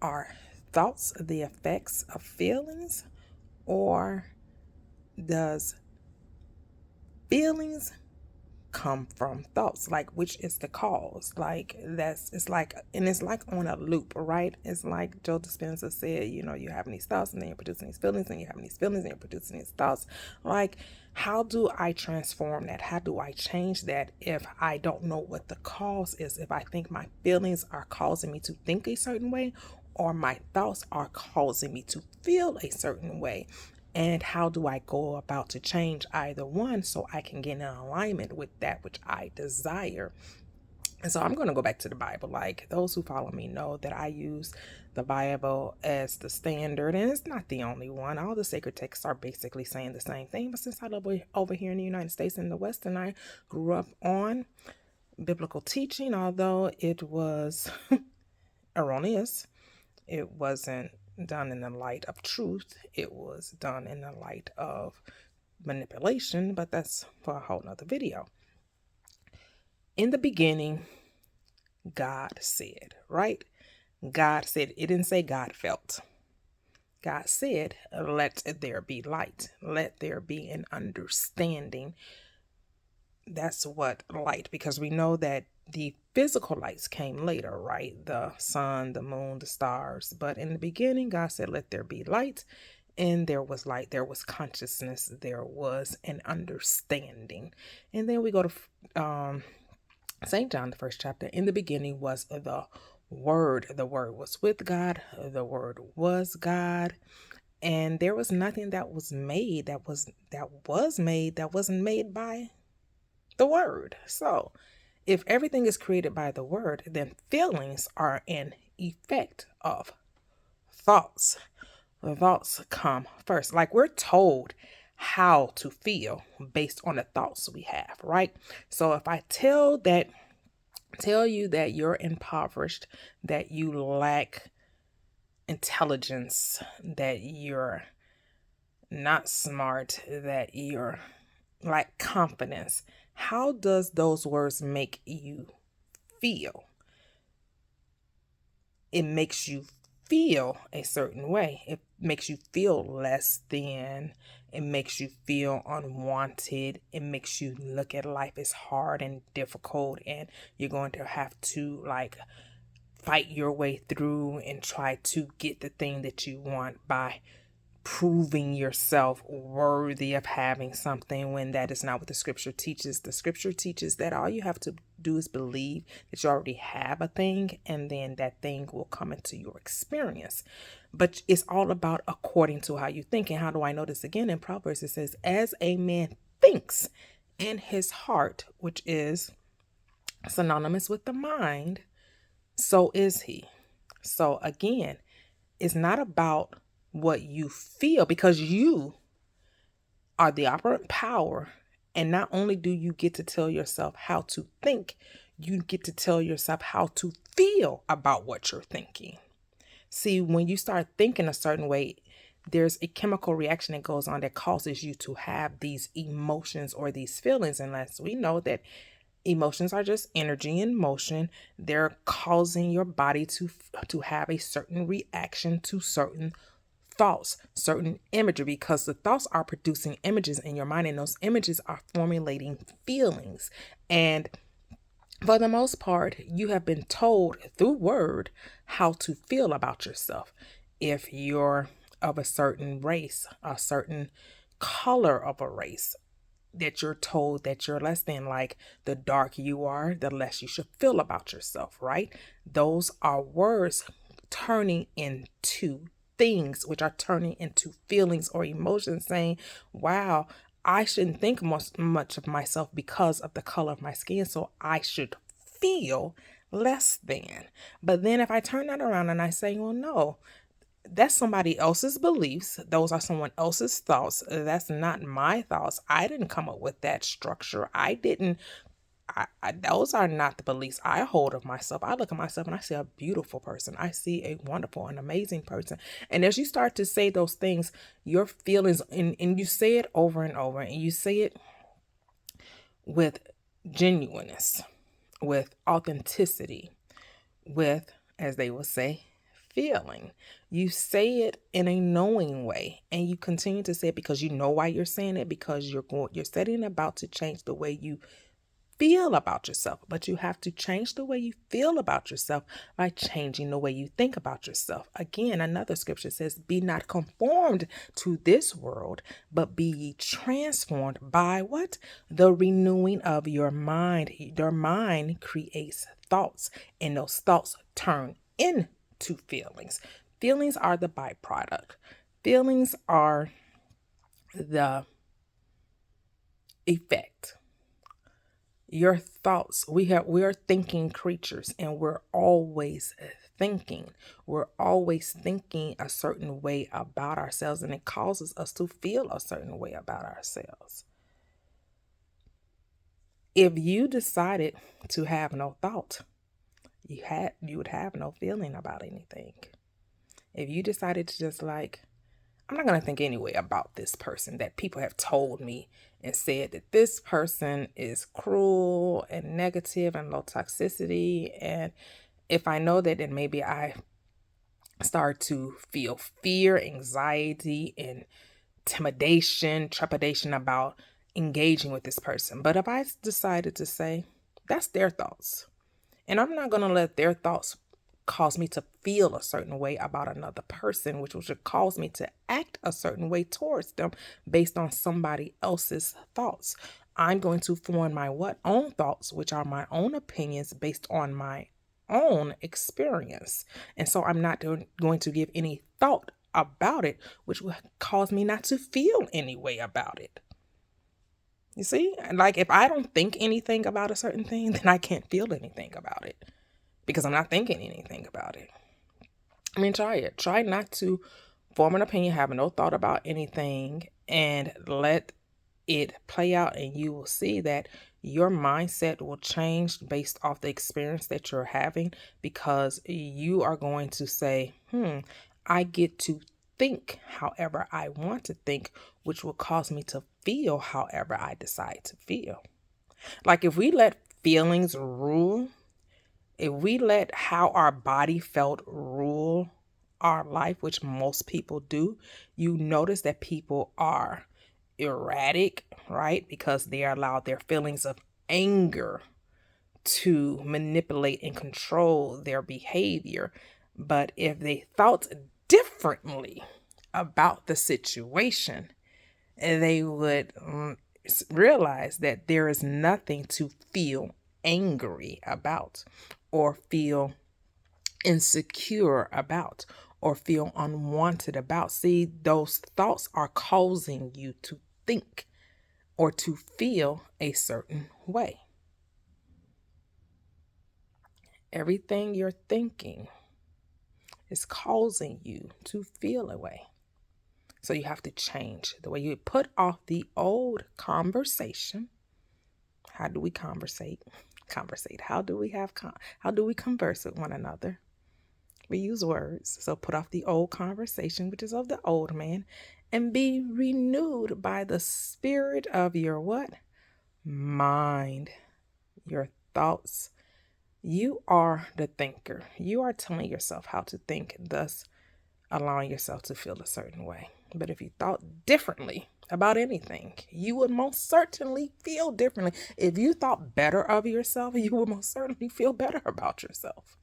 Are thoughts the effects of feelings, or does feelings come from thoughts? Like, which is the cause? Like, it's like, and it's like on a loop, right? It's like Joe Dispenza said, you have these thoughts and then you're producing these feelings, and you have these feelings and you're producing these thoughts. Like, how do I transform that? How do I change that if I don't know what the cause is? If I think my feelings are causing me to think a certain way, or my thoughts are causing me to feel a certain way, and how do I go about to change either one so I can get in alignment with that which I desire? And so I'm going to go back to the Bible. Like, those who follow me know that I use the Bible as the standard, and it's not the only one. All the sacred texts are basically saying the same thing. But since I live over here in the United States in the West, and I grew up on biblical teaching, although it was erroneous, it wasn't done in the light of truth. It was done in the light of manipulation, but that's for a whole nother video. In the beginning, God said, right? God said, it didn't say God felt. God said, let there be light. Let there be an understanding. That's what light, because we know that the physical lights came later, right? The sun, the moon, the stars. But in the beginning, God said, let there be light. And there was light, there was consciousness, there was an understanding. And then we go to St. John, the first chapter. In the beginning was the Word. The Word was with God. The Word was God. And there was nothing that was made that wasn't made by the Word. So if everything is created by the Word, then feelings are an effect of thoughts. The thoughts come first. Like, we're told how to feel based on the thoughts we have, right? So if I tell you that you're impoverished, that you lack intelligence, that you're not smart, that you're lack confidence, how does those words make you feel? It makes you feel a certain way. It makes you feel less than. It makes you feel unwanted. It makes you look at life as hard and difficult, and you're going to have to fight your way through and try to get the thing that you want by proving yourself worthy of having something, when that is not what the scripture teaches. The scripture teaches that all you have to do is believe that you already have a thing, and then that thing will come into your experience. But it's all about according to how you think. And how do I know this? Again, in Proverbs, it says, as a man thinks in his heart, which is synonymous with the mind, so is he. So again, it's not about what you feel, because you are the operant power. And not only do you get to tell yourself how to think, you get to tell yourself how to feel about what you're thinking. See, when you start thinking a certain way, there's a chemical reaction that goes on that causes you to have these emotions or these feelings. Unless we know that emotions are just energy in motion, they're causing your body to have a certain reaction to certain thoughts, certain imagery, because the thoughts are producing images in your mind, and those images are formulating feelings. And for the most part, you have been told through word how to feel about yourself. If you're of a certain race, a certain color of a race, that you're told that you're less than. Like, the darker you are, the less you should feel about yourself, right? Those are words turning into things, which are turning into feelings or emotions, saying, wow, I shouldn't think much of myself because of the color of my skin, so I should feel less than. But then if I turn that around and I say, well, no, that's somebody else's beliefs. Those are someone else's thoughts. That's not my thoughts. I didn't come up with that structure. Those are not the beliefs I hold of myself. I look at myself and I see a beautiful person. I see a wonderful and amazing person. And as you start to say those things, your feelings, and you say it over and over, and you say it with genuineness, with authenticity, with, as they will say, feeling. You say it in a knowing way, and you continue to say it because you know why you're saying it, because you're setting about to change the way you feel about yourself. But you have to change the way you feel about yourself by changing the way you think about yourself. Again, another scripture says, be not conformed to this world, but be ye transformed by what? The renewing of your mind. Your mind creates thoughts, and those thoughts turn into feelings. Feelings are the byproduct. Feelings are the effect. Your thoughts, we are thinking creatures, and we're always thinking. We're always thinking a certain way about ourselves, and it causes us to feel a certain way about ourselves. If you decided to have no thought, you would have no feeling about anything. If you decided to just like, I'm not going to think anyway about this person that people have told me and said that this person is cruel and negative and low toxicity. And if I know that, then maybe I start to feel fear, anxiety, and trepidation about engaging with this person. But if I decided to say, that's their thoughts, and I'm not going to let their thoughts cause me to feel a certain way about another person, which should cause me to act a certain way towards them based on somebody else's thoughts. I'm going to form my own thoughts, which are my own opinions based on my own experience. And so I'm not going to give any thought about it, which will cause me not to feel any way about it. You see, like if I don't think anything about a certain thing, then I can't feel anything about it, because I'm not thinking anything about it. I mean, try it. Try not to form an opinion, have no thought about anything, and let it play out. And you will see that your mindset will change based off the experience that you're having, because you are going to say, I get to think however I want to think, which will cause me to feel however I decide to feel. Like if we let feelings rule, if we let how our body felt rule our life, which most people do, you notice that people are erratic, right? Because they allow their feelings of anger to manipulate and control their behavior. But if they thought differently about the situation, they would realize that there is nothing to feel angry about, or feel insecure about, or feel unwanted about. See, those thoughts are causing you to think or to feel a certain way. Everything you're thinking is causing you to feel a way. So you have to change the way you put off the old conversation. How do we conversate? How do we converse with one another? We use words. So put off the old conversation, which is of the old man, and be renewed by the spirit of your what? Mind. Your thoughts. You are the thinker. You are telling yourself how to think, thus allowing yourself to feel a certain way. But if you thought differently about anything, you would most certainly feel differently. If you thought better of yourself, you would most certainly feel better about yourself.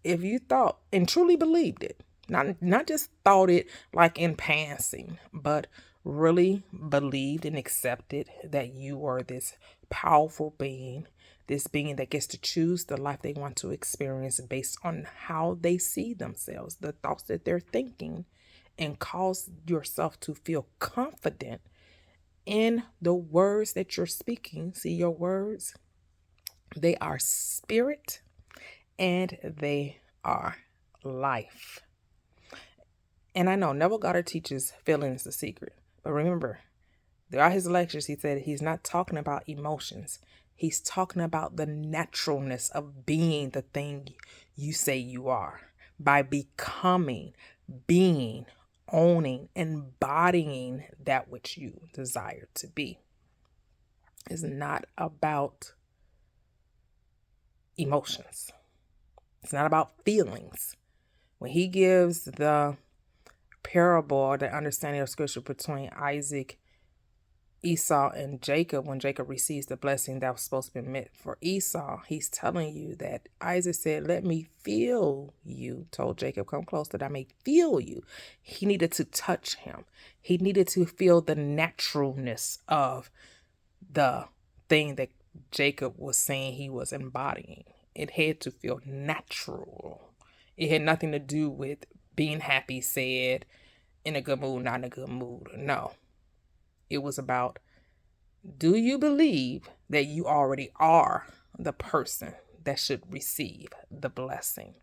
If you thought and truly believed it, not just thought it like in passing, but really believed and accepted that you were this powerful being, this being that gets to choose the life they want to experience based on how they see themselves, the thoughts that they're thinking, and cause yourself to feel confident in the words that you're speaking. See, your words, they are spirit and they are life. And I know Neville Goddard teaches feeling is the secret. But remember, throughout his lectures, he said he's not talking about emotions. He's talking about the naturalness of being the thing you say you are. By becoming, being, owning, embodying that which you desire to be. It's not about emotions. It's not about feelings. When he gives the parable, the understanding of scripture between Isaac, Esau, and Jacob, when Jacob receives the blessing that was supposed to be meant for Esau, he's telling you that Isaac said, let me feel you, told Jacob, come close that I may feel you. He needed to touch him. He needed to feel the naturalness of the thing that Jacob was saying he was embodying. It had to feel natural. It had nothing to do with being happy, sad, in a good mood, not in a good mood. No. It was about, do you believe that you already are the person that should receive the blessing?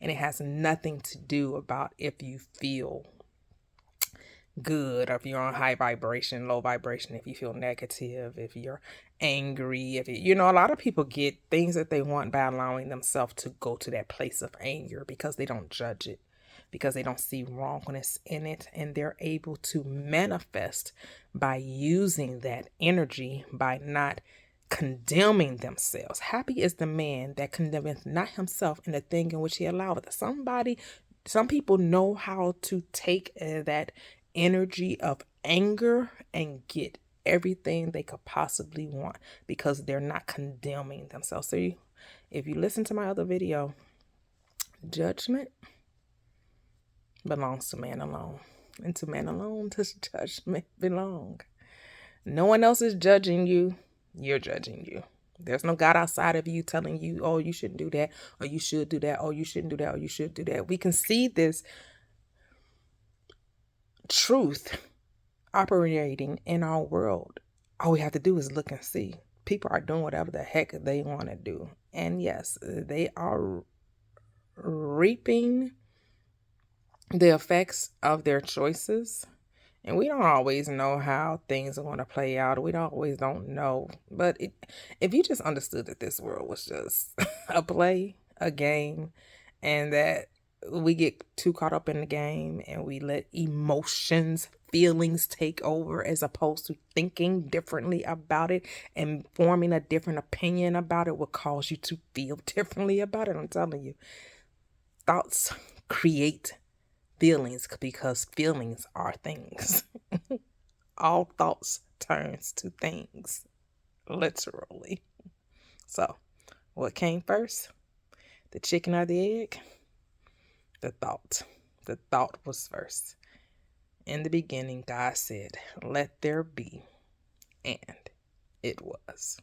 And it has nothing to do about if you feel good, or if you're on high vibration, low vibration, if you feel negative, if you're angry, if you know, a lot of people get things that they want by allowing themselves to go to that place of anger because they don't judge it, because they don't see wrongness in it, and they're able to manifest by using that energy, by not condemning themselves. Happy is the man that condemneth not himself in the thing in which he alloweth. Some people know how to take that energy of anger and get everything they could possibly want because they're not condemning themselves. So if you listen to my other video, judgment belongs to man alone, and to man alone does judgment belong. No one else is judging you. You're judging you. There's no God outside of you telling you, oh, you shouldn't do that, or you should do that, or you shouldn't do that, or you should do that. We can see this truth operating in our world. All we have to do is look and see. People are doing whatever the heck they want to do. And yes, they are reaping the effects of their choices. And we don't always know how things are going to play out. We don't know. But if you just understood that this world was just a play, a game, and that we get too caught up in the game and we let emotions, feelings take over as opposed to thinking differently about it and forming a different opinion about it will cause you to feel differently about it. I'm telling you, thoughts create feelings because feelings are things. All thoughts turns to things, literally. So, what came first? The chicken or the egg? The thought. The thought was first. In the beginning, God said, let there be, and it was.